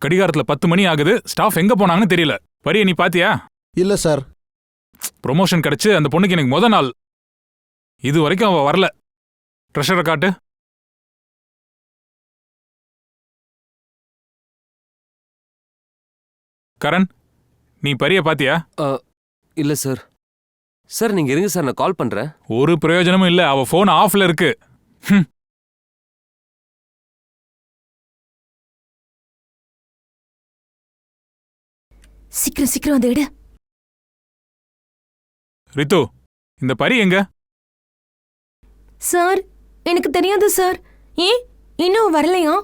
கடிகாரத்துல 10 மணி ஆகுது, ஸ்டாஃப் எங்க போனாங்கன்னு தெரியல. பரிய நீ பாத்தியா? இல்ல சார். ப்ரொமோஷன் கிடைச்சு அந்த பொண்ணுக்கு எனக்கு முத நாள். இது வரைக்கும் அவ வரல. ட்ரெஷரை காட்டு. கரண், நீ பரிய பாத்தியா? இல்ல சார். சார் நீங்க இருங்க சார், நான் கால் பண்றேன். ஒரு பிரயோஜனமும் இல்ல, அவ போன் ஆஃப்ல இருக்கு. சீக்கிரம் சீக்கிரம் அதை எடு. ரித்து, இந்த பரி எங்க? சார் எனக்கு தெரியாது சார். ஏன் இன்னும் வரலையா?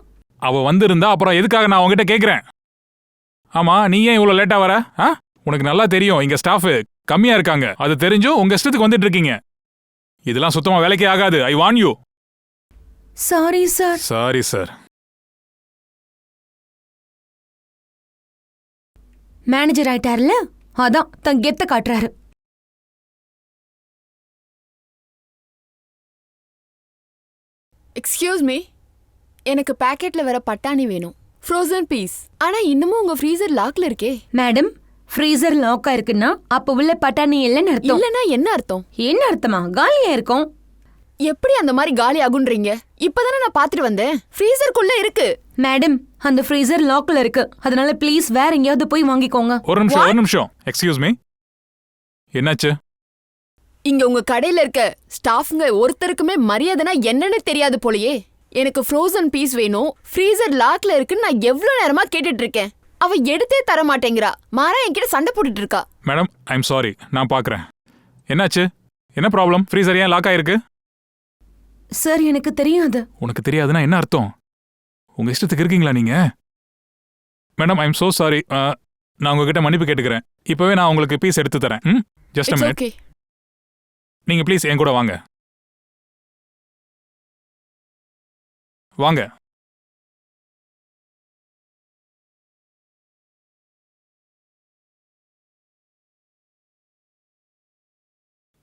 அவ வந்திருந்தா அப்புறம் எதுக்காக நான் உங்ககிட்ட கேக்குறேன்? ஆமா, நீ ஏன் இவ்வளவு லேட்டா வர? உனக்கு நல்லா தெரியும் இங்க ஸ்டாஃப் கம்மியா இருக்காங்க. அது தெரிஞ்சும் உங்க இஷ்டத்துக்கு வந்துட்டு இருக்கீங்க. இதெல்லாம் சுத்தமா வேலைக்கே ஆகாது. I warn you. Sorry sir. Sorry sir. Manager ஆயிட்டார்ல, அதான் தன் கெத்த காட்டுறாரு. எக்ஸ்கியூஸ் மீ, எனக்கு பாக்கெட்ல வர பட்டாணி வேணும், ஃப்ரோசன் பீஸ். ஆனா இன்னமும் உங்க ஃப்ரீசர் லாக்ல இருக்கே. மேடம், ஃப்ரீசர் லாக்கா இருக்குன்னா அப்ப உள்ள பட்டாணி இல்லைன்னு அர்த்தம். இல்லனா என்ன அர்த்தம்? என்ன அர்த்தமா? காலியா இருக்கும். எப்படி அந்த மாதிரி காலி ஆகுன்றீங்க? இப்பதானே நான் பாத்துட்டு வந்தேன். ஃப்ரீசருக்குள்ள இருக்கு. மேடம், அந்த ஃப்ரீசர் லாக்ல இருக்கு. அதனால ப்ளீஸ் வேற எங்கேயாவது போய் வாங்கிக்கோங்க. ஒரு நிமிஷம். எக்ஸ்கியூஸ் மீ, என்னாச்சு? இங்க உங்க கடையில இருக்க ஸ்டாஃப்ங்க ஒருத்தருக்குமே மரியாதைனா என்னன்னு தெரியாது போலயே. எனக்கு ஃப்ரோசன் பீஸ் வேணும், ஃப்ரீசர் லாக்ல இருக்குன்னு நான் எவ்வளவு நேரமா கேட்டுட்டு இருக்கேன். அவ எடுத்தே தர மாட்டேங்கிறா. மாறா என்கிட்ட சண்டை போட்டுட்டு இருக்கா. மேடம், ஐம் சாரி, நான் பாக்குறேன். என்னாச்சு? என்ன ப்ராப்ளம்? ஃப்ரீசர் ஏன் லாக் ஆயிருக்கு? சார் எனக்கு தெரியாது. உனக்கு தெரியாதுன்னா என்ன அர்த்தம்? உங்க இஷ்டத்துக்கு இருக்கீங்களா நீங்க? Madam, I'm so sorry. நான் உங்ககிட்ட மன்னிப்பு கேட்டுக்கிறேன். இப்பவே நான் உங்களுக்கு பீஸ் எடுத்து தரேன். Just a minute. நீங்க ப்ளீஸ் என் கூட வாங்க. வாங்க.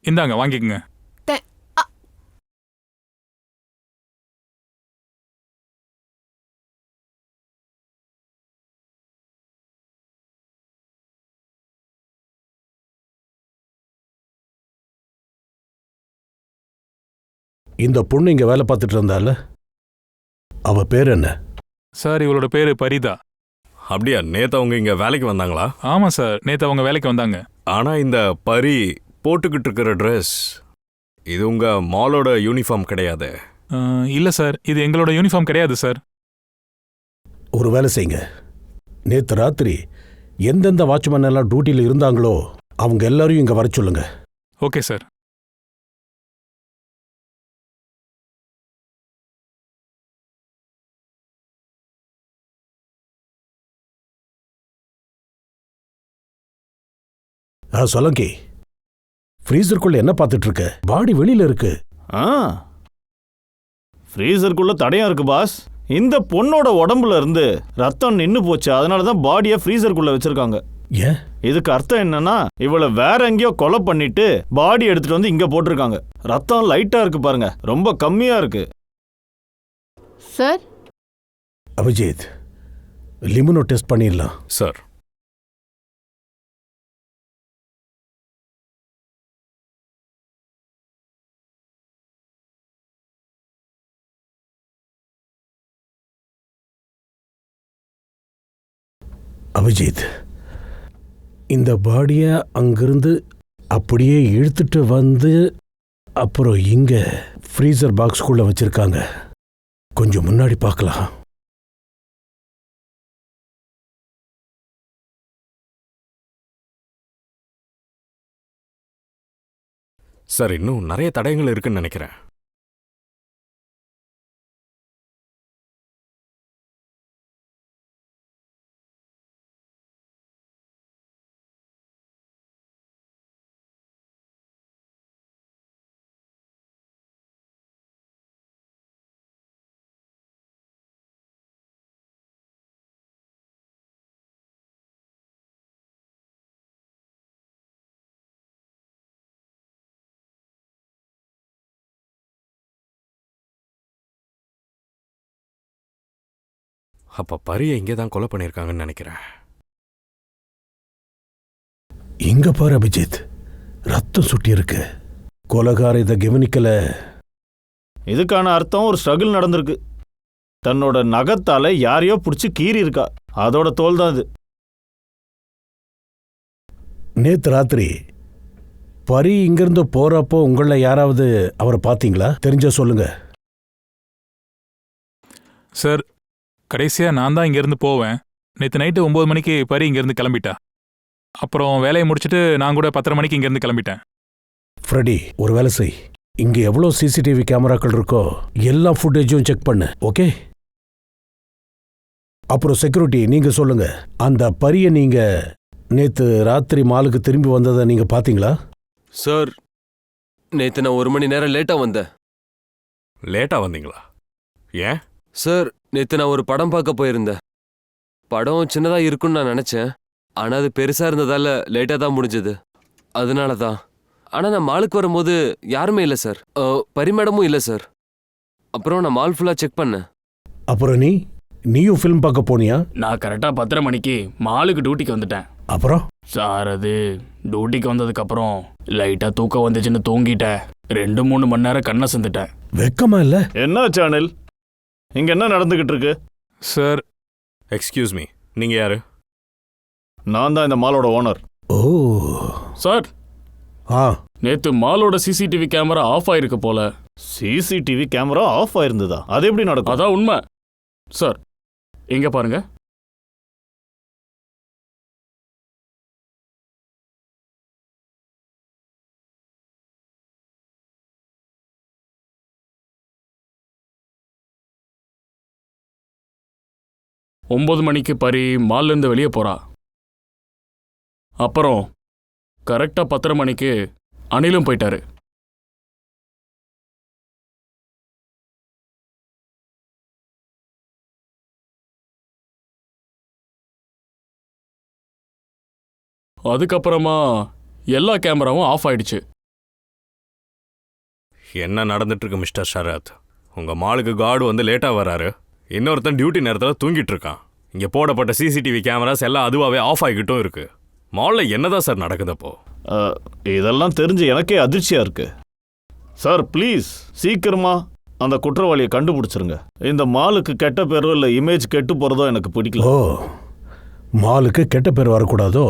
இந்தாங்க, வாங்கிக்கங்க. இந்த பொண்ணு இங்க வேலை பார்த்துட்டு இருந்தால, அவ பேர் என்ன? சார், இவளோட பேரு பரிதா. அப்படியா? நேத்து அவங்க இங்க வேலைக்கு வந்தாங்களா? ஆமா சார், நேத்து அவங்க வேலைக்கு வந்தாங்க. ஆனா இந்த பரி போட்டுக்கிட்டு இருக்கிற ட்ரெஸ் இது உங்க மாலோட யூனிஃபார்ம் கிடையாது. இல்ல சார், இது எங்களோட யூனிஃபார்ம் கிடையாது சார். ஒரு வேலை செய்யுங்க. நேத்து ராத்திரி எந்தெந்த வாட்ச்மேன் எல்லாம் டியூட்டியில் இருந்தாங்களோ அவங்க எல்லாரையும் இங்க வர சொல்லுங்க. Okay sir. சொலங்கி, ஃப்ரீசருக்குள்ள என்ன பார்த்துட்டு இருக்க? பாடி வெளியில இருக்கு. ஃப்ரீசருக்குள்ள தடையம் இருக்கு பாஸ். இந்த பொண்ணோட உடம்புல இருந்து ரத்தம் நின்னு போச்சு. அதனாலதான் பாடியை ஃப்ரீசருக்குள்ள வச்சிருக்காங்க. ஏன்? இதுக்கு அர்த்தம் என்னன்னா, இவளை வேற எங்கேயோ கொலை பண்ணிட்டு பாடி எடுத்துட்டு வந்து இங்க போட்டிருக்காங்க. ரத்தம் லைட்டா இருக்கு பாருங்க, ரொம்ப கம்மியா இருக்கு. சார், அபிஜித், லிமுனோ டெஸ்ட் பண்ணிடலாம். சார், அபிஜித், இந்த பாடியை அங்கிருந்து அப்படியே இழுத்துட்டு வந்து அப்புறம் இங்க ஃப்ரீசர் பாக்ஸ்குள்ள வச்சிருக்காங்க. கொஞ்சம் முன்னாடி பார்க்கலாம். சார், இன்னும் நிறைய தடயங்கள் இருக்குன்னு நினைக்கிறேன். அப்ப பரியை இங்கே தான் கொலை பண்ணியிருக்காங்கன்னு நினைக்கிறேன். இங்க பாரு அபிஜித், ரத்தம் சுட்டி இருக்கு. கொலகார இதை கவனிக்கல. இதுக்கான அர்த்தம் ஒரு ஸ்ட்ரகிள் நடந்திருக்கு. தன்னோட நகத்தால யாரையோ பிடிச்சி கீறி இருக்கா. அதோட தோல் தான் இது. நேத்து ராத்திரி பரி இங்கிருந்து போறப்போ உங்கள யாராவது அவரை பாத்தீங்களா? தெரிஞ்ச சொல்லுங்க. சார், கடைசியா நான் தான் இங்கேருந்து போவேன். நேற்று நைட்டு 9 மணிக்கு பரி இங்கேருந்து கிளம்பிட்டா. அப்புறம் வேலையை முடிச்சுட்டு நான் கூட 10:30 மணிக்கு இங்கேருந்து கிளம்பிட்டேன். ஃப்ரெடி, ஒரு வேலை செய். இங்க எவ்வளோ சிசிடிவி கேமராக்கள் இருக்கோ எல்லா ஃபுட்டேஜும் செக் பண்ணு. ஓகே? அப்புறம் செக்யூரிட்டி, நீங்க சொல்லுங்க, அந்த பரிய நீங்க நேத்து ராத்திரி மாலுக்கு திரும்பி வந்ததை நீங்க பாத்தீங்களா? சார், நேற்று நான் 1 மணி நேரம் லேட்டாக வந்தேன். லேட்டா வந்தீங்களா? ஏன்? சார், நேற்று நான் ஒரு படம் பார்க்க போயிருந்தேன். படம் சின்னதாக இருக்குன்னு நான் நினச்சேன். ஆனால் அது பெருசாக இருந்ததால லேட்டாக தான் முடிஞ்சது. அதனால தான். ஆனால் நான் மாலுக்கு வரும்போது யாருமே இல்லை சார். பரிமேடமும் இல்லை சார். அப்புறம் நான் மால் ஃபுல்லாக செக் பண்ணேன். அப்புறம் நீயும் ஃபிலிம் பார்க்க போனியா? நான் கரெக்டாக 10:30 மணிக்கு மாலுக்கு டியூட்டிக்கு வந்துட்டேன். அப்புறம் சார், அது டியூட்டிக்கு வந்ததுக்கப்புறம் லைட்டாக தூக்கம் வந்துச்சுன்னு தூங்கிட்டேன். 2-3 மணி நேரம் கண்ணை செஞ்சுட்டேன். வெக்கமா இல்ல? என்ன சேனல் இங்க என்ன நடந்துகிட்டு இருக்கு? சார், எக்ஸ்கியூஸ் மீ, நீங்க யாரு? நான் தான் இந்த மாலோட ஓனர். ஓ. சார், ஆ, நேற்று மாலோட சிசிடிவி கேமரா ஆஃப் ஆயிருக்கு போல. சிசிடிவி கேமரா ஆஃப் ஆயிருந்ததா? அது எப்படி நடக்கும்? அதான் உண்மை. சார், இங்க பாருங்க. ஒன்பது மணிக்கு பரி மால்லேருந்து வெளியே போறா. அப்புறம் கரெக்டா 10:30 மணிக்கு அனிலும் போயிட்டாரு. அதுக்கப்புறமா எல்லா கேமராவும் ஆஃப் ஆயிடுச்சு. என்ன நடந்துட்டு இருக்கு மிஸ்டர் ஷரத்? உங்க மாலுக்கு கார்டு வந்து லேட்டா வராரு. இன்னொருத்தன் டியூட்டி நேரத்தில் தூங்கிட்டு இருக்கான். இங்க போடப்பட்ட சிசிடிவி கேமராஸ் எல்லாம் அதுவாகவே ஆஃப் ஆகிக்கிட்டும் இருக்கு. மாலில் என்னதான் சார் நடக்குதப்போ? இதெல்லாம் தெரிஞ்சு எனக்கே அதிர்ச்சியா இருக்கு. சார், ப்ளீஸ் சீக்கிரமா அந்த குற்றவாளியை கண்டுபிடிச்சிருங்க. இந்த மாலுக்கு கெட்ட பேரோ இல்லை இமேஜ் கெட்டு போறதோ எனக்கு பிடிக்கல. ஓ, மாலுக்கு கெட்ட பேர் வரக்கூடாதோ?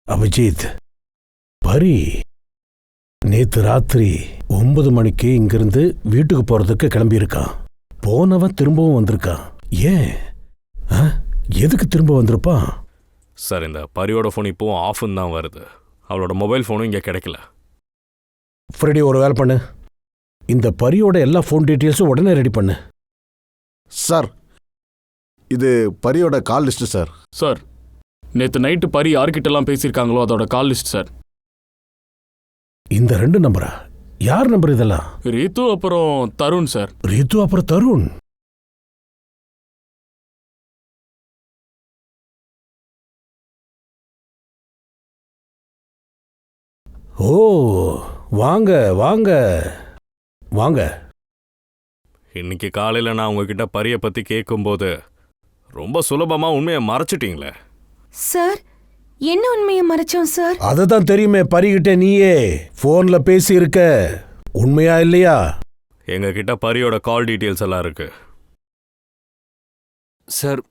அபிஜித், பரி நேத்து ராத்திரி 9 மணிக்கு இங்கிருந்து வீட்டுக்கு போறதுக்கு கிளம்பியிருக்கான். போனவன் திரும்பவும் வந்திருக்கான். ஏன்? எதுக்கு திரும்ப வந்திருப்பான்? சார், இந்த பரியோட ஃபோன் இப்போவும் ஆஃப்னு தான் வருது. அவளோட மொபைல் ஃபோனும் இங்கே கிடைக்கல. ஃப்ரெடி, ஒரு வேலை பண்ணு. இந்த பரியோட எல்லா ஃபோன் டீட்டெயில்ஸும் உடனே ரெடி பண்ணு. சார், இது பரியோட கால் லிஸ்ட் சார். சார், நேற்று நைட்டு பரி யார்கிட்டலாம் பேசியிருக்காங்களோ அதோட கால் லிஸ்ட் சார். இந்த 2 நம்பரா? யார் நம்பர் இதெல்லாம்? ரீத்து அப்புறம் தருண் சார். ரீத்து அப்புறம் தருண். ஓ, வாங்க வாங்க வாங்க. இன்னைக்கு காலையில் நான் உங்ககிட்ட பரியை பற்றி கேட்கும்போது ரொம்ப சுலபமாக உண்மையை மறைச்சிட்டீங்களே. சார், என்ன உண்மையை மறைச்சோம் சார்? அததான் தெரியுமே, பரிகிட்ட நீயே போன்ல பேசி இருக்க. உண்மையா இல்லையா? எங்ககிட்ட பரியோட கால் டீட்டெயில்ஸ் எல்லாம் இருக்கு. சார்,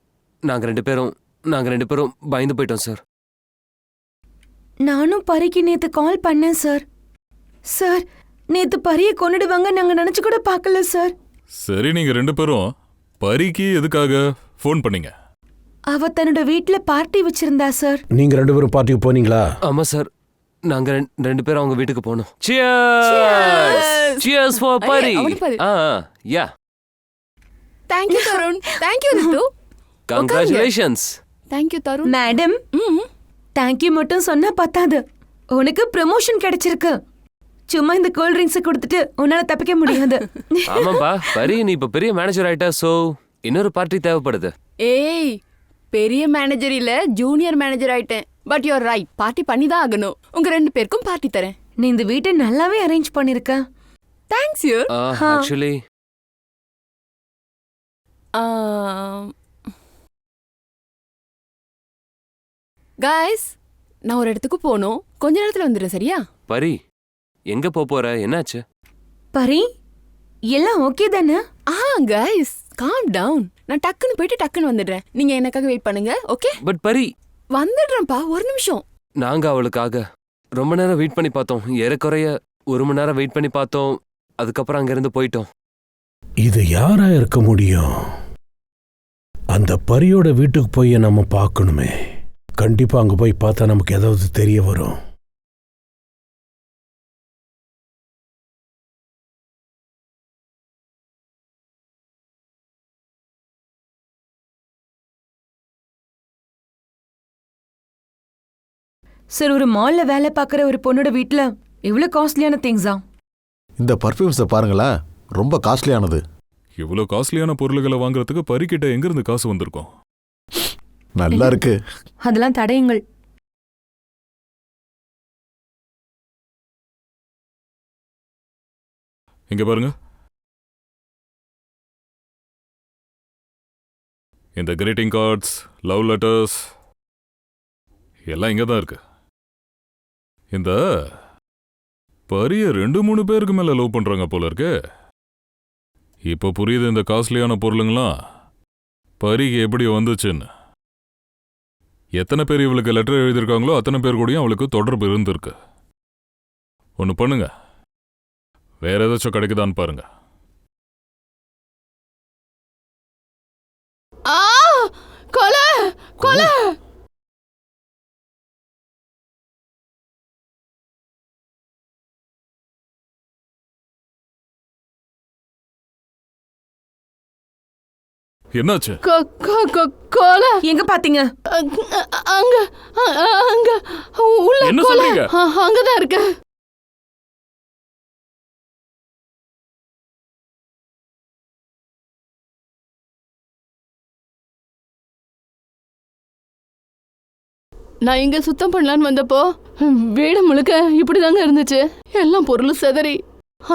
நாங்கள் ரெண்டு பேரும் பயந்து போயிட்டோம் சார். நானும் பரிக்கு நேத்து கால் பண்ணேன் சார். சார், நேத்து பரியை கொன்னுடுவாங்க நாங்க நினைச்சு கூட பார்க்கல சார். சரி, நீங்க 2 பேரும் பரிக்கு எதுக்காக ஃபோன் பண்ணீங்க? அவ தன்னோட வீட்ல பார்ட்டி வச்சிருந்தா சார். நீங்க 2 பேரும் பார்ட்டிக்கு போனீங்களா? ஆமா சார், நாங்க ரெண்டு பேரும் அவங்க வீட்டுக்கு போனோம். Cheers for Pari. யா. Thank you Tarun. Thank you Ritu. Congratulations. Thank you Tarun. Madam, thank you மட்டும் சொன்னா பத்தாது. உனக்கு ப்ரமோஷன் கிடைச்சிருக்கு. சும்மா இந்த கூல் ட்ரிங்க்ஸ் கொடுத்துட்டு உன்னால தப்பிக்க முடியாது. ஆமாப்பா, பரி நீ இப்ப பெரிய மேனேஜர் ஆயிட்டா. சோ இன்னொரு பார்ட்டி தேவைப்படுது. ஏய், பெரிய மேனேஜர் இல்ல, ஜூனியர் மேனேஜர் ஆயிட்டேன். But you are right, party பண்ணி தான் ஆகணும். உங்க 2 பேருக்கும் பார்ட்டி தரேன். நீ இந்த வீட்டை நல்லாவே அரேஞ்ச் பண்ணிருக்க. Thanks you. ஆக்சுவலி காய்ஸ், நான் ஒரு இடத்துக்கு போகணும். கொஞ்ச நேரத்துல வந்துடுறேன், சரியா? பரி எங்க போற என்னாச்சு? பரி எல்லாம் ஓகே தானே? Guys, calm down. நான் டக்குன்னு போயிட்டு டக்குன்னு வந்துடுறேன். நீங்க எனக்காக வெயிட் பண்ணுங்க, ஓகே? பட் பரி, வந்துடுறேன்ப்பா, ஒரு நிமிஷம். நாங்க அவளுக்காக ரொம்ப நேரம் வெயிட் பண்ணி பார்த்தோம். ஏறக்குறைய 1 மணி நேரம் வெயிட் பண்ணி பார்த்தோம். அதுக்கப்புறம் அங்கிருந்து போயிட்டோம். இது யாரா இருக்க முடியும்? அந்த பரியோட வீட்டுக்கு போய் நம்ம பார்க்கணுமே. கண்டிப்பா அங்க போய் பார்த்தா நமக்கு ஏதாவது தெரிய வரும். சார், ஒரு மால்ல வேலை பார்க்குற ஒரு பொண்ணோட வீட்ல இவ்வளவு காஸ்ட்லியான திங்ஸா? இந்த பர்ஃப்யூம்ஸை பாருங்களேன், ரொம்ப காஸ்ட்லியானது. இவ்வளோ காஸ்ட்லியான பொருள்களை வாங்குறதுக்கு பரிக்கிட்ட எங்கிருந்து காசு வந்திருக்கும்? நல்லா இருக்கு. அதெல்லாம் தடயங்கள். இங்க பாருங்க. இந்த கிரீட்டிங் கார்ட்ஸ், லவ் லெட்டர்ஸ் எல்லாம் இங்க தான் இருக்கு. இந்த பரிய 2-3 பேருக்கு மேல லவ் பண்றாங்க போல இருக்கு. இப்போ புரியுது இந்த காஸ்ட்லியான பொருளுங்களாம் பரிக்கு எப்படி வந்துச்சுன்னு. எத்தனை பேர் இவளுக்கு லெட்டர் எழுதியிருக்காங்களோ அத்தனை பேர் கூடயும் அவளுக்கு தொடர்பு இருந்திருக்கு. ஒன்று பண்ணுங்க, வேற ஏதாச்சும் கிடைக்குதான்னு பாருங்க. கொலை கொலை. என்னாச்சு? கொலை எங்க பாத்தீங்க? அங்க அங்க உள்ள என்ன கொலை. சொல்றீங்க? அங்கதான் இருக்கு. நான் இங்க சுத்தம் பண்ணலான்னு வந்தப்போ வீடு முழுக்க இப்படிதாங்க இருந்துச்சு. எல்லாம் பொருளும் செதறி.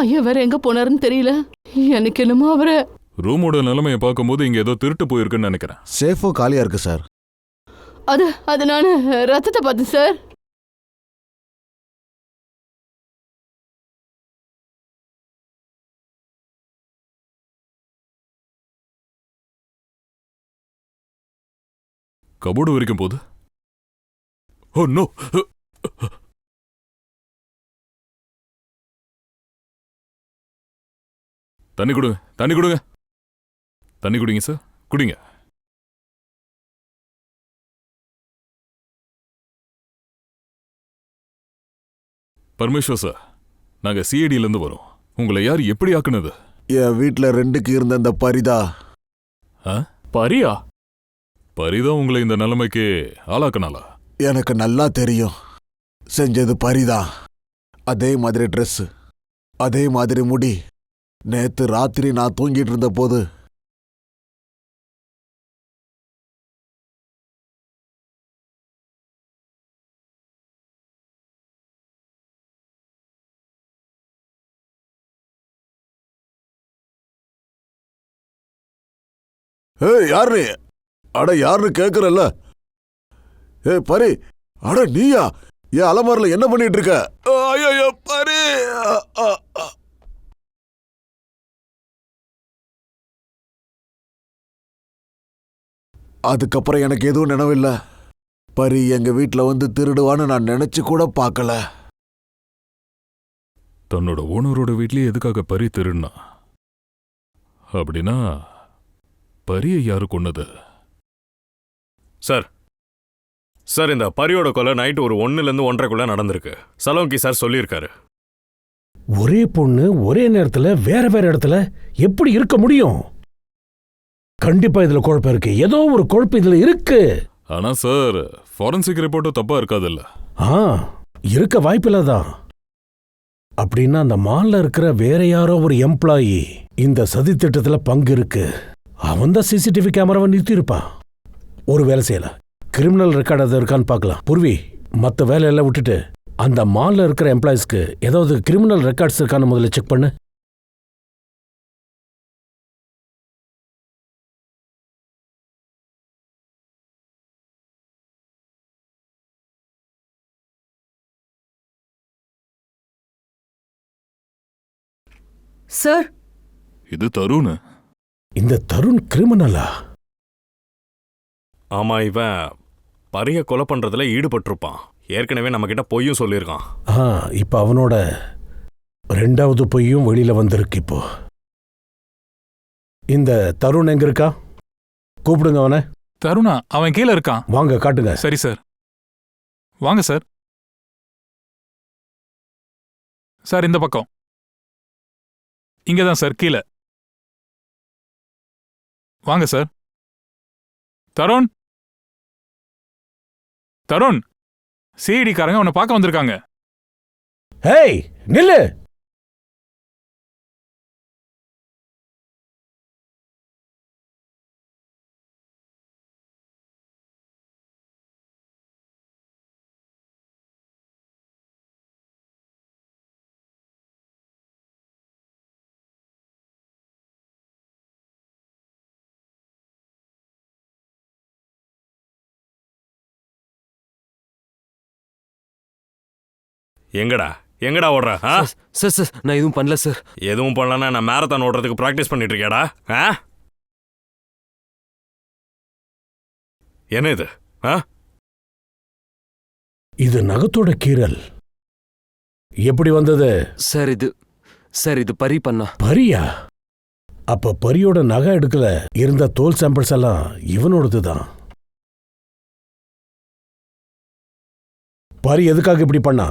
ஐயா வேற எங்க போனாருன்னு தெரியல. எனக்கு என்னமோ அவரை. ரூமோட நிலைமையை பார்க்கும்போது இங்க ஏதோ திருட்டு போயிருக்குன்னு நினைக்கிறேன். சேஃபும் காலியா இருக்கு சார். அது நான் ரத்தத்தை பார்த்தேன் சார். கபோர்டு வரைக்கும் போகுது. Oh no! தண்ணி கொடுங்க, தண்ணி கொடுங்க, தண்ணி குடிங்க சார், குடிங்க. பரமேஸ்வர் சார், நாங்க சிஐடியிலேருந்து வரோம். உங்களை யார் எப்படி ஆக்குனது? என் வீட்டில் 2க்கு இருந்த அந்த பரிதா. பரியா? பரிதான் உங்களை இந்த நிலைமைக்கு ஆளாக்குனாலா? எனக்கு நல்லா தெரியும். செஞ்சது பரிதா. அதே மாதிரி ட்ரெஸ், அதே மாதிரி முடி. நேத்து ராத்திரி நான் தூங்கிட்டு இருந்த போது யாரு? அட யாருன்னு கேக்குறல்ல. பரி, அட நீயா? என் அலமாரில என்ன பண்ணிட்டு இருக்க? ஐயோ பரி! அதுக்கப்புறம் எனக்கு எதுவும் நினைவில்ல. பரி எங்க வீட்டுல வந்து திருடுவான்னு நான் நினைச்சு கூட பார்க்கல. தன்னோட ஓனரோட வீட்லயே எதுக்காக பரி திருடுனா? அப்படின்னா பரியை யாரு கொன்னது? சார் சார், இந்த பரியோட கொலை நைட்டு ஒரு 1லேருந்து 1:30க்குள்ள நடந்திருக்கு. சலோங்கி சார் சொல்லியிருக்காரு. ஒரே பொண்ணு ஒரே நேரத்துல வேற வேற இடத்துல எப்படி இருக்க முடியும்? கண்டிப்பா இதுல குழப்பம் இருக்கு. ஏதோ ஒரு குழப்பம் இதுல இருக்கு. ஆனா சார், ஃபாரன்சிக் ரிப்போர்ட்டும் தப்பா இருக்காதுல்ல? இருக்க வாய்ப்பில்லதான். அப்படின்னா அந்த மால்ல இருக்கிற வேற யாரோ ஒரு எம்ப்ளாயி இந்த சதி திட்டத்துல பங்கு இருக்கு. அவன் தான் சிசிடிவி கேமராவை நிறுத்தி இருப்பான். ஒரு வேலை செய்யல, கிரிமினல் ரெக்கார்டு அது இருக்கான்னு பார்க்கலாம். பூர்வி, மற்ற வேலையெல்லாம் விட்டுட்டு அந்த மால்ல இருக்கிற எம்ப்ளாயிஸ்க்கு ஏதாவது கிரிமினல் ரெக்கார்ட்ஸ் இருக்கான்னு முதல்ல செக் பண்ணு. சார் இது தருண். இந்த தருண் கிரிமினலா? ஆமா, இவன் பரிய கொலை பண்றதுல ஈடுபட்டிருப்பான். ஏற்கனவே நம்ம கிட்ட பொய்யும் சொல்லியிருக்கான். இப்ப அவனோட ரெண்டாவது பொய்யும் வெளியில வந்திருக்கு. இப்போ இந்த தருண் எங்க இருக்கா? கூப்பிடுங்க அவனை. தருணா, அவன் கீழே இருக்கான். வாங்க காட்டுங்க. சரி சார், வாங்க சார். சார் இந்த பக்கம். இங்கதான் சார், கீழே வாங்க சார். தருண், தருண், சிஐடிக்காரங்க உன்னை பார்க்க வந்திருக்காங்க. ஹேய் நில்லு. எங்கடா எங்கடா ஓடுற? சார் சார், நான் எதுவும் பண்ணல சார். எதுவும் பண்ணலன்னா நான் மேரத்தான் ஓடுறதுக்கு ப்ராக்டிஸ் பண்ணிட்டு இருக்கியாடா? என்ன இது? இது நகத்தோட கீறல். எப்படி வந்தது? சார் இது பரி பண்ணா. பரியா? அப்ப பரியோட நகை எடுக்கல இருந்த தோல் சாம்பிள்ஸ் எல்லாம் இவனோடதுதான். பரி எதுக்காக இப்படி பண்ணா?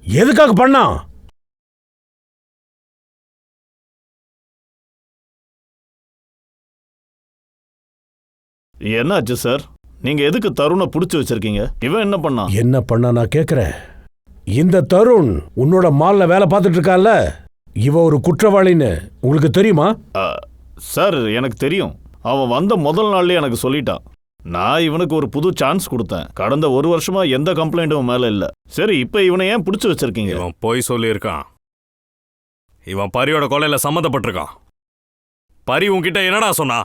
எதுக்காக பண்ணா? என்னாச்சு சார்? நீங்க எதுக்கு தருணை புடிச்சு வச்சிருக்கீங்க? இவன் என்ன பண்ணா? என்ன பண்ணா நான் கேக்குறேன். இந்த தருண் உன்னோட மால்ல வேலை பார்த்துட்டு இருக்கான்ல, இவ ஒரு குற்றவாளின்னு உங்களுக்கு தெரியுமா? சார் எனக்கு தெரியும். அவன் வந்த முதல் நாள்லயே எனக்கு சொல்லிட்டான். நான் இவனுக்கு ஒரு புது சான்ஸ் கொடுத்தேன். கடந்த 1 வருஷமா எந்த கம்ப்ளைண்ட்டும் மேல இல்ல. சரி, இப்ப இவனை ஏன் புடிச்சு வச்சிருக்கீங்க? இவன் போய் சொல்லியிருக்கான். இவன் பரியோட கொலையில சம்மந்தப்பட்டிருக்கான். பரி உன்கிட்ட என்னடா சொன்னா?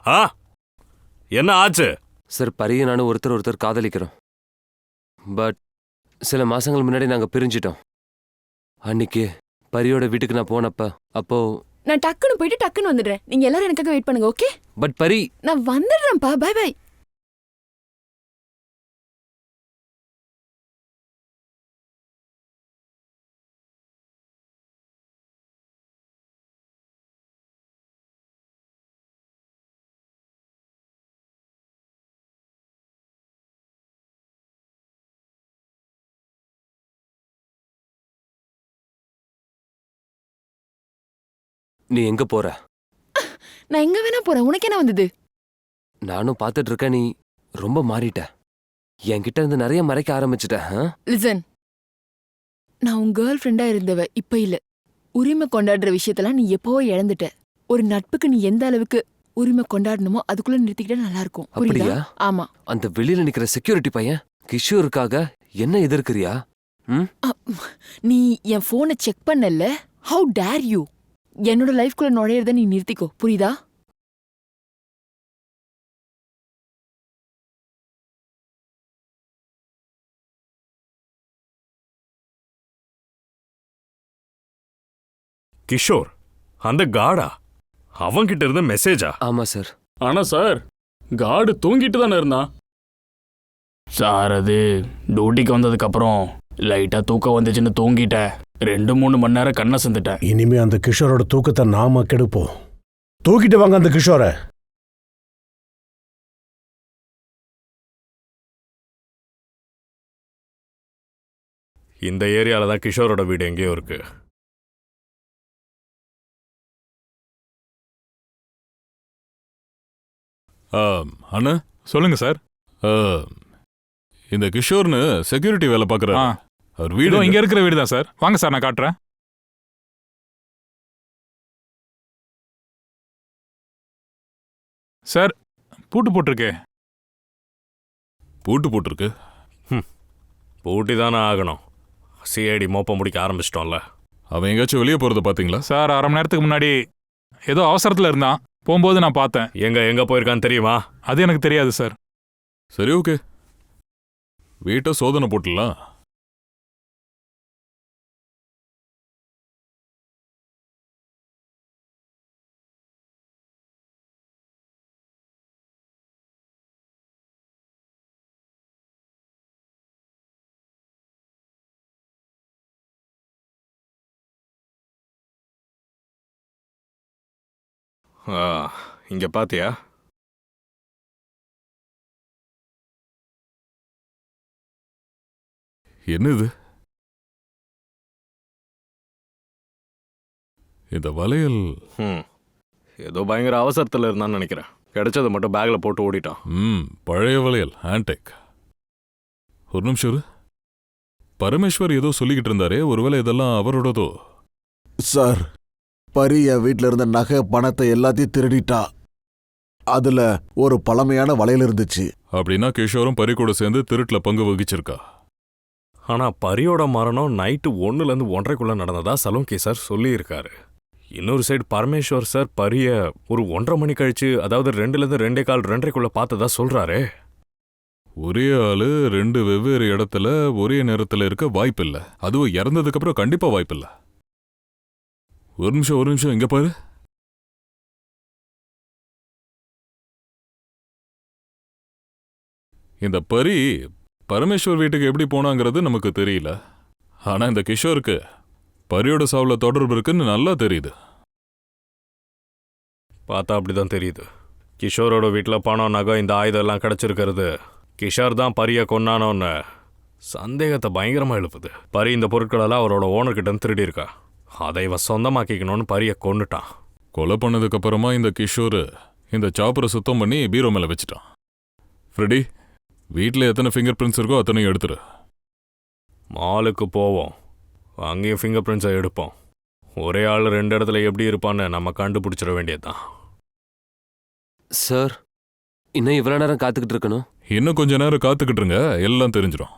என்ன ஆச்சு? சார், பரியை நானும் ஒருத்தர் காதலிக்கிறோம். பட் சில மாசங்கள் முன்னாடி நாங்க பிரிஞ்சிட்டோம். அன்னைக்கு பரியோட வீட்டுக்கு நான் போனப்ப அப்போ நான் டக்குன்னு போயிட்டு டக்குன்னு வந்துடுறேன். நீங்க எல்லாரும் எனக்காக வெயிட் பண்ணுங்க, ஓகே? பட் பரி, நான் வந்துடுறேன்ப்பா. By by. நீ எங்க போற? நான் எங்க வேணா போறேன். உனக்கு என்ன வந்தது? நானும் பார்த்துட்டு இருக்கேன். நீ ரொம்ப மாறிட்ட. என்கிட்ட இருந்து நிறைய மறைக்க ஆரம்பிச்சிட்ட. லிசன், நான் உன் கேர்ள் ஃப்ரெண்டா இருந்தவ இப்ப இல்ல. உரிமை கொண்டாடுற விஷயத்தெல்லாம் நீ எப்பவோ இழந்துட்ட. ஒரு நட்புக்கு நீ எந்த அளவுக்கு உரிமை கொண்டாடணுமோ அதுக்குள்ள நிறுத்திக்கிட்டா நல்லா இருக்கும். அப்படியா? ஆமா. அந்த வெளியில நிக்கிற செக்யூரிட்டி பையன் கிஷோருக்காக என்ன எதிர்க்கிறியா? நீ என் போனை செக் பண்ணல. How dare you? என்னோட லைஃப்குள்ள நுழையறத நீ நிறுத்திக்கோ, புரியுதா? கிஷோர் அந்த காடா? அவன்கிட்ட இருந்த மெசேஜா? ஆமா சார். ஆனா சார், கார்டு தூங்கிட்டு தானே இருந்தான் சார். அது டியூட்டிக்கு வந்ததுக்கு அப்புறம் லைட்டா தூக்கம் வந்துச்சுன்னு தூங்கிட்டேன். 2-3 மணி நேரம் கண்ணை சந்துட்டேன். இனிமே அந்த கிஷோரோட தூக்கத்தை நாம கெடுப்போம். தூக்கிட்டு வாங்க அந்த கிஷோரை. இந்த ஏரியால தான் கிஷோரோட வீடு எங்கேயோ இருக்கு. அண்ணா சொல்லுங்க சார். இந்த கிஷோர்னு செக்யூரிட்டி வேலை பார்க்குறாரு. அவர் வீடு இங்க இருக்கிற வீடு தான் சார். வாங்க சார், நான் காட்டுறேன். சார், பூட்டு போட்டிருக்கே. பூட்டு போட்டிருக்கு. பூட்டி தானே ஆகணும். சிஐடி மோப்பம் முடிக்க ஆரம்பிச்சிட்டோம்ல. அவன் எங்கேயாச்சும் வெளியே போகிறத பார்த்தீங்களா? சார், 1/2 மணி நேரத்துக்கு முன்னாடி ஏதோ அவசரத்தில் இருந்தான். போகும்போது நான் பார்த்தேன். எங்க போயிருக்கான்னு தெரியுமா? அது எனக்கு தெரியாது சார். சரி, ஓகே. வீட்டை சோதனை போட்டுடலாம். இங்க பாத்தியா? என்னது இந்த வளையல்? ம் ஏதோ பயங்கர அவசரத்தில் இருந்தான்னு நினைக்கிறேன். கிடைச்சதை மட்டும் பேக்ல போட்டு ஓடிட்டான். பழைய வளையல், ஆன்டெக். ஒரு நிமிஷம் இரு. பரமேஸ்வர் ஏதோ சொல்லிக்கிட்டு இருந்தாரே, ஒருவேளை இதெல்லாம் அவரோடதோ? சார், பரி என் வீட்டில் இருந்த நகை பணத்தை எல்லாத்தையும் திருடிட்டா. அதுல ஒரு பழமையான வளையல் இருந்துச்சு. அப்படின்னா கிஷோரும் பரி கூட சேர்ந்து திருட்டுல பங்கு வகிச்சிருக்கா. ஆனா பரியோட மரணம் நைட்டு 1லேருந்து 1:30 நடந்ததா சலோங்கி சார் சொல்லியிருக்காரு. இன்னொரு சைடு பரமேஸ்வர் சார் பரிய ஒரு 1:30 மணி கழிச்சு, அதாவது 2லேருந்து 2:15 2:30 பார்த்ததா சொல்றாரே. ஒரே ஆளு 2 வெவ்வேறு இடத்துல ஒரே நேரத்துல இருக்க வாய்ப்பில்ல. அதுவும் இறந்ததுக்கு அப்புறம் கண்டிப்பா வாய்ப்பில்ல. ஒரு நிமிஷம் இங்க பாரு. இந்த பரி பரமேஸ்வர் வீட்டுக்கு எப்படி போனாங்கிறது நமக்கு தெரியல. ஆனா இந்த கிஷோருக்கு பரியோட சாவுல தொடர்பு இருக்குன்னு நல்லா தெரியுது. பார்த்தா அப்படிதான் தெரியுது. கிஷோரோட வீட்டில் பணம், நகை, இந்த ஆயுதம் எல்லாம் கிடைச்சிருக்கிறது கிஷோர் தான் பரிய கொன்னானோன்னு சந்தேகத்தை பயங்கரமா எழுப்புது. பரி இந்த பொருட்களெல்லாம் அவரோட ஓனர்கிட்ட திருடி இருக்கா. அதை இவன் சொந்தமாக்கிக்கணும்னு பரிய கொன்னுட்டான். கொலை பண்ணதுக்கு அப்புறமா இந்த கிஷோர் இந்த சாப்பரை சுத்தம் பண்ணி பீரோ மேல வச்சுட்டான். ஃப்ரெடி, வீட்டில் எத்தனை ஃபிங்கர் பிரிண்ட்ஸ் இருக்கோ அத்தனையும் எடுத்துரு. மாலுக்கு போவோம், அங்கேயும் ஃபிங்கர் பிரிண்ட்ஸை எடுப்போம். ஒரே ஆள் 2 இடத்துல எப்படி இருப்பான்னு நம்ம கண்டுபிடிச்சிட வேண்டியதுதான். சார், இன்னும் இவ்வளோ நேரம் காத்துக்கிட்டு இருக்கணும்? இன்னும் கொஞ்ச நேரம் காத்துக்கிட்டு இருங்க, எல்லாம் தெரிஞ்சிடும்.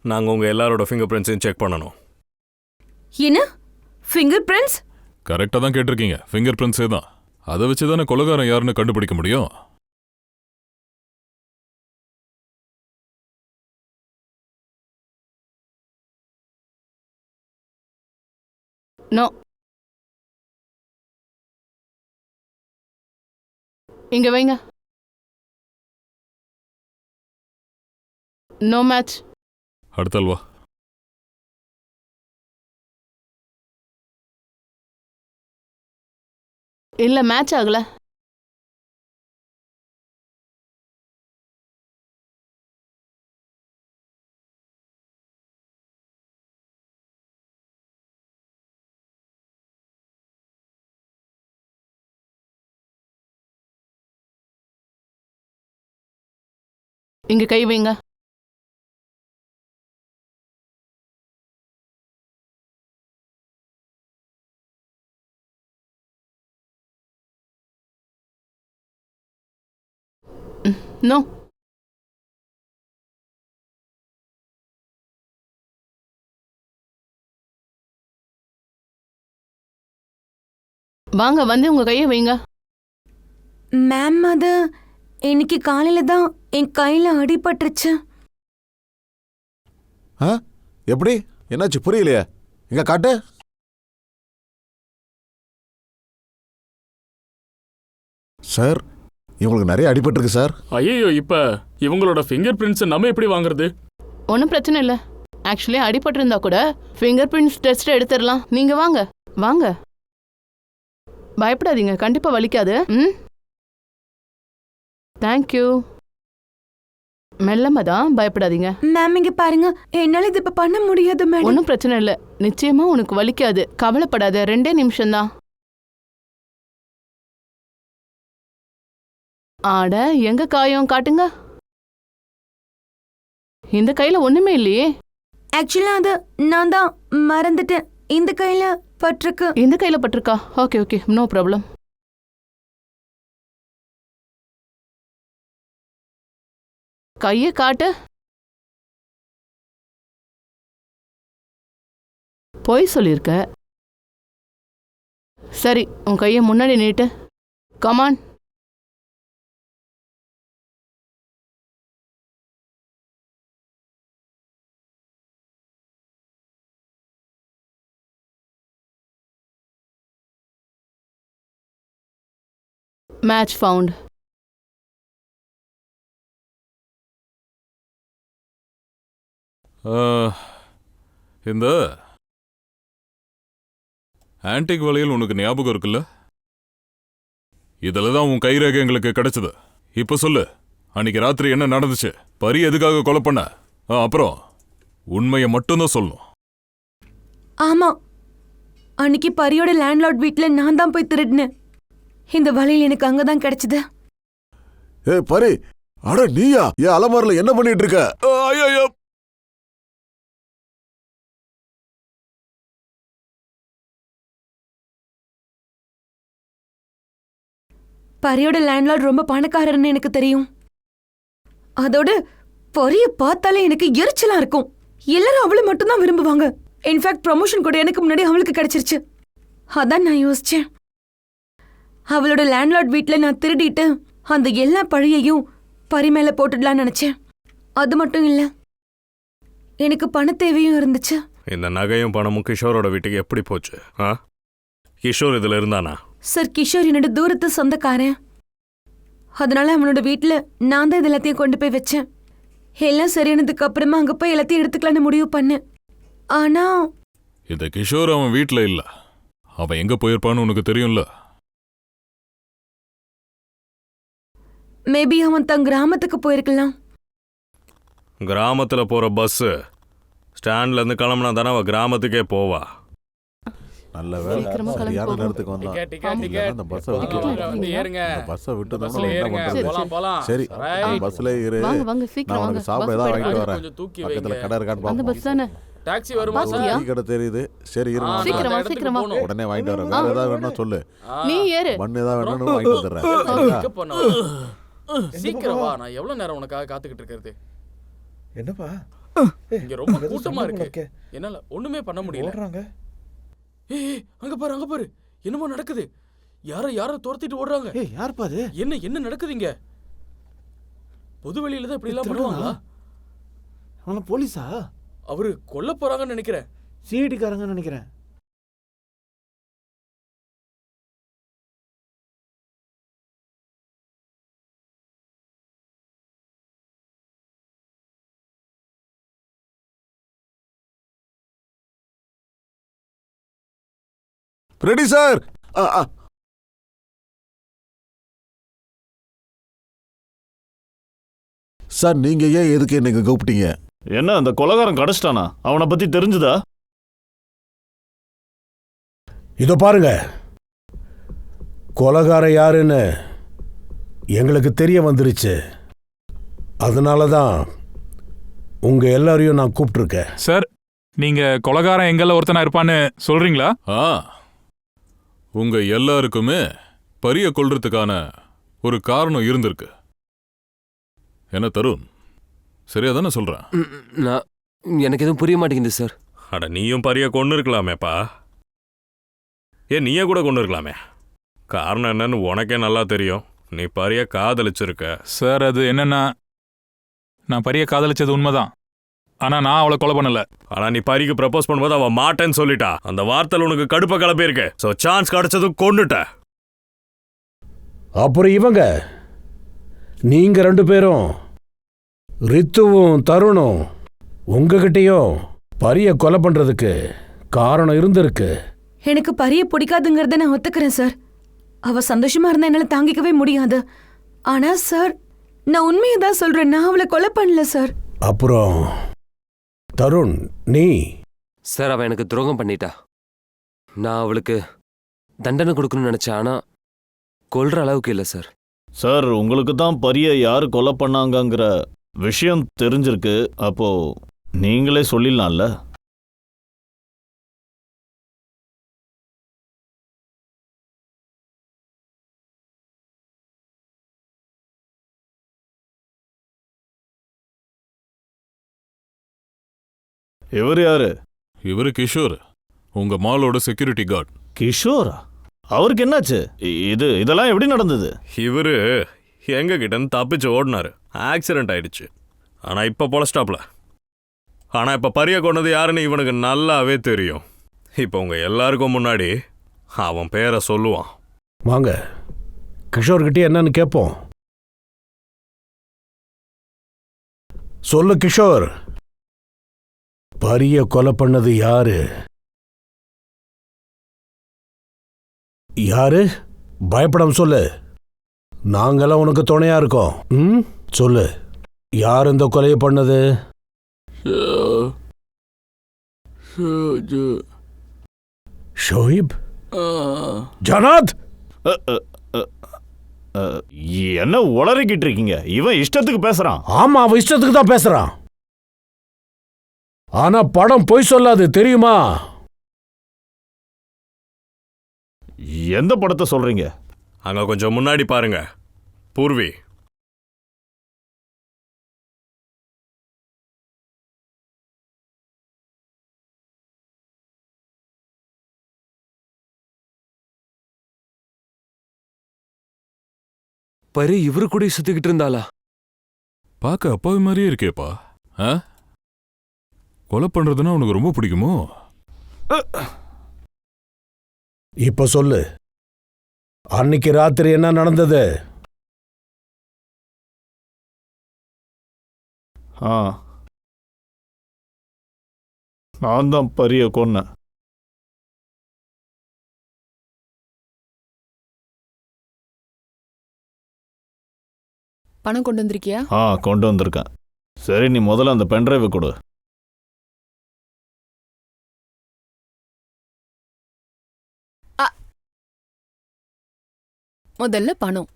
நாங்கள் உங்கள் எல்லாரோட ஃபிங்கர் பிரிண்ட்ஸையும் செக் பண்ணணும். என்ன ஃபிங்கர் பிரிண்ட்ஸ்? கரெக்டாக தான் கேட்டிருக்கீங்க, ஃபிங்கர் பிரிண்ட்ஸே தான். அதை வச்சு தானே கொலைகாரன் யாருன்னு கண்டுபிடிக்க முடியும். நோ, இங்க வைங்க. No match. அடுத்தால் வா. இல்ல, மேட்ச் ஆகல. இங்க கை வைங்க. நோ. வாங்க, வந்து உங்க கையை வைங்க. மேம், அது இன்னைக்கு காலையில தான் என் கையில அடிபட்டுருச்சு. எப்படி? என்னாச்சு புரியலையே. இங்க காட்டு. சார், இவங்களுக்கு நிறைய அடிபட்டிருக்கு சார். ஐயோ, இப்ப இவங்களோட ஃபிங்கர் பிரிண்ட்ஸ் நம்ம எப்படி வாங்குறது? ஒன்றும் பிரச்சனை இல்லை. ஆக்சுவலி அடிபட்டிருந்தா கூட ஃபிங்கர் பிரிண்ட்ஸ் டெஸ்ட் எடுத்துடலாம். நீங்க வாங்க வாங்க, பயப்படாதீங்க, கண்டிப்பா வலிக்காது. தேங்க்யூ. மெல்லமா தான், பயப்படாதீங்க. மேம், இங்க பாருங்க, என்னால இது இப்ப பண்ண முடியாது மேடம். ஒன்றும் பிரச்சனை இல்லை, நிச்சயமா உனக்கு வலிக்காது, கவலைப்படாத. 2 நிமிஷம்தான். ஆட, எங்க காயம் காட்டுங்க. இந்த கையில ஒண்ணுமே இல்லையே. ஆக்சுவலா அது நான் தான் மறந்துட்டேன். இந்த கையில பட்டிருக்கு. இந்த கையில பட்டிருக்கா? Okay okay, no problem. கையை காட்டு. பொய் சொல்லியிருக்க. சரி, உன் கையை முன்னாடி நீட்டு. கமான். Match found. இந்த ஆன்டிக் வளையல் உனக்கு ஞாபகம் இருக்குல்ல? இதுல தான் உன் கைரேகை எங்களுக்கு கிடைச்சது. இப்ப சொல்லு, அன்னைக்கு ராத்திரி என்ன நடந்துச்சு? பரி எதுக்காக கொலை பண்ண? அப்புறம் உண்மையை மட்டும்தான் சொல்லணும். ஆமா, அன்னைக்கு பரியோட லேண்ட்லார்ட் வீட்ல நான் தான் போய் திருடினேன். இந்த வளையல் எனக்கு அங்கதான் கிடைச்சது. ஏய் பரி, அட நீயா? என் அலமாரில என்ன பண்ணிட்டு இருக்க? ஐயோ! பரியோட லேண்ட்லார்ட் ரொம்ப பணக்காரர்னு எனக்கு தெரியும். அதோட பரிய பார்த்தாலே எனக்கு எரிச்சலா இருக்கும். எல்லாரும் அவளை மட்டும்தான் விரும்புவாங்க. இன்ஃபேக்ட் ப்ரமோஷன் கூட எனக்கு முன்னாடி அவளுக்கு கிடைச்சிருச்சு. அதான் நான் யோசிச்சேன், அவளோட லேண்ட்லார்ட் வீட்ல நான் திருடிட்டு அந்த எல்லா பழியையும் பரி மேல போட்டுடலான்னு நினைச்சேன். அது மட்டும் இல்ல, எனக்கு பண தேவையும் இருந்துச்சு. இந்த நகையும் பணமும் கிஷோரோட வீட்டுக்கு எப்படி போச்சு? கிஷோர் இதுல இருந்தானா? சார், கிஷோர் என்னோட தூரத்து சொந்தக்காரன். அதனால அவனோட வீட்டுல நான் தான் இது எல்லாத்தையும் கொண்டு போய் வச்சேன். எல்லாம் சரியானதுக்கு அப்புறமா அங்க போய் எல்லாத்தையும் எடுத்துக்கலான்னு முடிவு பண்ணேன். ஆனா இந்த கிஷோர் அவன் வீட்ல இல்ல. அவன் எங்க போயிருப்பான்னு உனக்கு தெரியும்ல? மேபி அவன் தன் கிராமத்துக்கு போயிருக்கலாம். கிராமத்துல போற பஸ் ஸ்டாண்ட்ல இருந்து கிளம்புனா தானே அவ கிராமத்துக்கே போவா. நல்ல வேலை, சீக்கிரமா கிளம்பி சரியான போகணும். நேரத்துக்கு வந்தான். இல்லைன்னா இந்த பஸ்ஸை விட்டு இந்த பஸ்ஸை விட்டு தான் என்ன பண்றது? சரி, பஸ்ல இரு. வாங்க வாங்க நான் சீக்கிரம் வாங்க. உனக்கு சாப்பிட bus ஏதாவது போயிடுங்க. வாங்கிட்டு வரேன். பக்கத்துல கடை இருக்கான்னு அந்த பஸ் பாப்போம். தானே? டாக்ஸி வருமா பாத்தியா? டீ கடை தெரியுது. சரி இரு, நான் சீக்கிரம் வரேன். வா, சீக்கிரம் வா. உடனே வாங்கிட்டு வரேன். வேற ஏதாவது வேணும்னா சொல்லு. நீ ஏறு. மண் ஏதாவது வேணும்னு வாங்கிட்டு வந்துடுறேன். சரியா? பிக்கப் பண்ண சீக்கிரம் வா. நான் எவ்வளவு நேரம் உனக்காக காத்துக்கிட்டு இருக்கிறது? என்னப்பா இங்க ரொம்ப கூட்டமா இருக்கு. என்னால ஒண்ணுமே பண்ண முடியல. ஓடுறாங்க. ஏய், அங்க பாரு, அங்க பாரு, என்னமோ நடக்குது. யாரோ துரத்திட்டு ஓடுறாங்க. ஏய் யாருப்பா அது? என்ன நடக்குது இங்க? பொது வெளியில தான் இப்படி எல்லாம் பண்ணுவாங்களா? அவன போலீஸா? அவரு கொல்ல போறாங்கன்னு நினைக்கிறேன். சிஐடிக்காரங்கன்னு நினைக்கிறேன். Ready sir. சார், நீங்க ஏன் எதுக்கு என்னை கூப்பிட்டீங்க? என்ன அந்த கொலைகாரன் கிடைச்சிட்டானா? அவனை பத்தி தெரிஞ்சுதா? இதோ பாருங்க, கொலைகார யாருன்னு எங்களுக்கு தெரிய வந்துருச்சு. அதனால தான் உங்க எல்லாரையும் நான் கூப்பிட்டுருக்கேன். சார், நீங்க கொலைகாரன் எங்கெல்லாம் ஒருத்தனா இருப்பான்னு சொல்றீங்களா? உங்க எல்லாருக்குமே பரிய கொல்றதுக்கான ஒரு காரணம் இருந்திருக்கு. என்ன தருண், சரியா தானே சொல்றேன்? நான் எனக்கு எதுவும் புரிய மாட்டேங்குது சார். அட நீயும் பரிய கொண்டு இருக்கலாமேப்பா. ஏன் நீயே கூட கொண்டு இருக்கலாமே. காரணம் என்னன்னு உனக்கே நல்லா தெரியும். நீ பரிய காதலிச்சிருக்க. சார், அது என்னன்னா, நான் பரிய காதலிச்சது உண்மைதான். ஆனா நான் அவளை கொலை பண்ணல. ஆனா நீ பரிக்கு ப்ரப்போஸ் பண்ணும்போது அவ மாட்டேன்னு சொல்லிட்டா. அந்த வார்த்தையில் உனக்கு கடுப்ப கலப்பி இருக்கு. ஸோ சான்ஸ் கிடைச்சதும் கொண்டுட்ட. அப்புறம் இவங்க, நீங்க 2 பேரும், ரித்துவும் தருணும், உங்ககிட்டயும் பரிய கொலை பண்றதுக்கு காரணம் இருந்திருக்கு. எனக்கு பரிய பிடிக்காதுங்கிறத நான் ஒத்துக்கிறேன் சார். அவ சந்தோஷமா இருந்தா என்னால தாங்கிக்கவே முடியாது. ஆனா சார், நான் உண்மையை தான் சொல்றேன். நான் அவளை கொலை பண்ணல சார். அப்புறம் தருண், நீ? சார், அவ எனக்கு துரோகம் பண்ணிட்டா. நான் அவளுக்கு தண்டனை கொடுக்கணும்னு நினைச்சேன். ஆனா கொல்ற அளவுக்கு இல்லை சார். சார், உங்களுக்கு தான் பரிய யாரு கொலை பண்ணாங்கங்கிற விஷயம் தெரிஞ்சிருக்கு. அப்போ நீங்களே சொல்லிடலாம்ல. இவர் யாரு? இவரு கிஷோர், உங்க மாலோட செக்யூரிட்டி கார்டு. கிஷோரா? அவருக்கு என்னாச்சு? இதெல்லாம் எப்படி நடந்தது? இவரு எங்க கிட்ட தப்பிச்சு ஓடினாரு. ஆக்சிடென்ட் ஆயிடுச்சு. ஆனா இப்ப பொலஸ்டாப்ல. ஆனா இப்ப பரிய கொண்டது யாருன்னு இவனுக்கு நல்லாவே தெரியும். இப்ப உங்க எல்லாருக்கும் முன்னாடி அவன் பேரை சொல்லுவான். வாங்க, கிஷோர்கிட்ட என்னன்னு கேட்போம். சொல்லு கிஷோர், பரிய கொலை பண்ணது யாரு? யாரு? பயப்படாம சொல்லு. நாங்கெல்லாம் உனக்கு துணையா இருக்கோம். ம், சொல்லு. யார் இந்த கொலையை பண்ணது? ஷோயிப்? ஜனாத்? என்ன உளறிக்கிட்டு இருக்கீங்க? இவன் இஷ்டத்துக்கு பேசுறான். ஆமா, அவன் இஷ்டத்துக்கு தான் பேசுறான். ஆனா படம் பொய் சொல்லாது, தெரியுமா? எந்த படத்தை சொல்றீங்க? அங்க கொஞ்சம் முன்னாடி பாருங்க. பூர்வி. பரி இவரு கூட சுத்திக்கிட்டு இருந்தாளா? பார்க்க அப்பாவி மாதிரியே இருக்கேப்பா. ஆ? கொலை பண்றதுன்னா உனக்கு ரொம்ப பிடிக்குமோ? இப்ப சொல்லு, அன்னைக்கு ராத்திரி என்ன நடந்தது? நான் தான் பரிய கொன்னேன். பணம் கொண்டு வந்திருக்கியா? கொண்டு வந்திருக்கேன். சரி, நீ முதல்ல அந்த பென்ட்ரைவை கொடு. முதல்ல பணம்.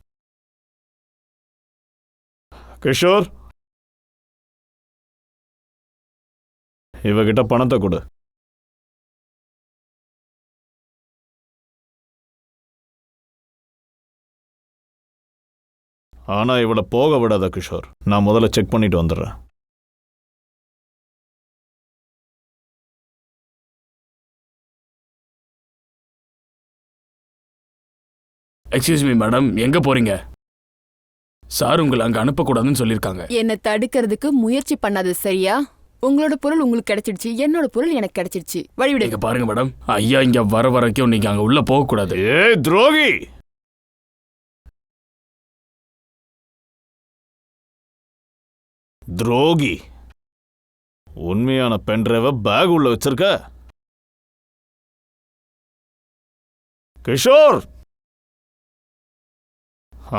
கிஷோர், இவகிட்ட பணத்தை கொடு. ஆனா இவளை போக விடாத கிஷோர். நான் முதல்ல செக் பண்ணிட்டு வந்துடுறேன். எக்ஸ்கியூஸ் மீ மேடம், எங்க போறீங்க? சார் உங்களை அங்க அனுப்பக்கூடாதுன்னு சொல்லியிருக்காங்க. என்னை தடுக்கிறதுக்கு முயற்சி பண்ணாது, சரியா? உங்களோட பொருள் உங்களுக்கு கிடைச்சிடுச்சு, என்னோட பொருள் எனக்கு கிடைச்சிடுச்சு. வழிவிடு. இங்க பாருங்க மேடம், ஐயா இங்க வர வரைக்கும் நீங்க அங்க உள்ள போக கூடாது. ஏய் துரோகி! துரோகி! உண்மையான பென்ட்ரைவை பேக் உள்ள வச்சிருக்க? கிஷோர்!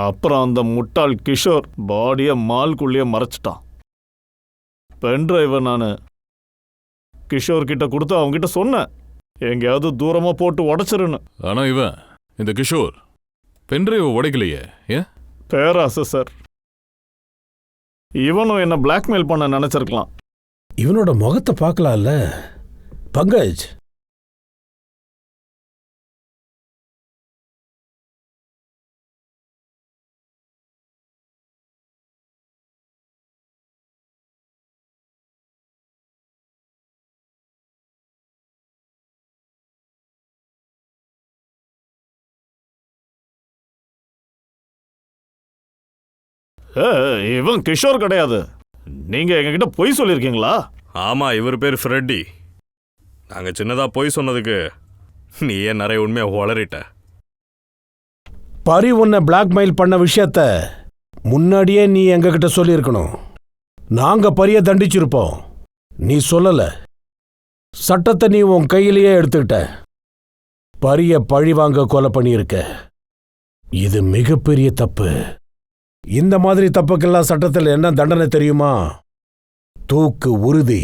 அப்புறம் அந்த முட்டாள் கிஷோர் பாடிய மால்குள்ளேயே மறைச்சிட்டான். பென்ட்ரைவை நான் கிஷோர் கிட்ட கொடுத்து அவங்க கிட்ட சொன்னேன், எங்கேயாவது தூரமா போட்டு உடைச்சிருன்னு. ஆனா இவன் இந்த கிஷோர் பென்ட்ரைவை உடைக்கலையே. ஏன்? பேராசை சார். இவனும் என்ன பிளாக்மெயில் பண்ண நினைச்சிருக்கலாம். இவனோட முகத்தை பார்க்கலாம்ல பங்கஜ். இவன் கிஷோர் கிடையாது. நீங்க எங்ககிட்ட பொய் சொல்லியிருக்கீங்களா? ஆமா, இவர் பேர் ஃப்ரெட்டி. நாங்க சின்னதா பொய் சொன்னதுக்கு நீ ஏன் நிறைய உண்மையா வளரிட்ட. பரி உன்னை பிளாக்மெயில் பண்ண விஷயத்த முன்னாடியே நீ எங்ககிட்ட சொல்லியிருக்கணும். நாங்க பரிய தண்டிச்சிருப்போம். நீ சொல்லல. சட்டத்தை நீ உன் கையிலேயே எடுத்துக்கிட்ட. பரிய பழி வாங்க கொலை பண்ணியிருக்க. இது மிகப்பெரிய தப்பு. இந்த மாதிரி தப்புக்கெல்லாம் சட்டத்தில் என்ன தண்டனை தெரியுமா? தூக்கு உறுதி.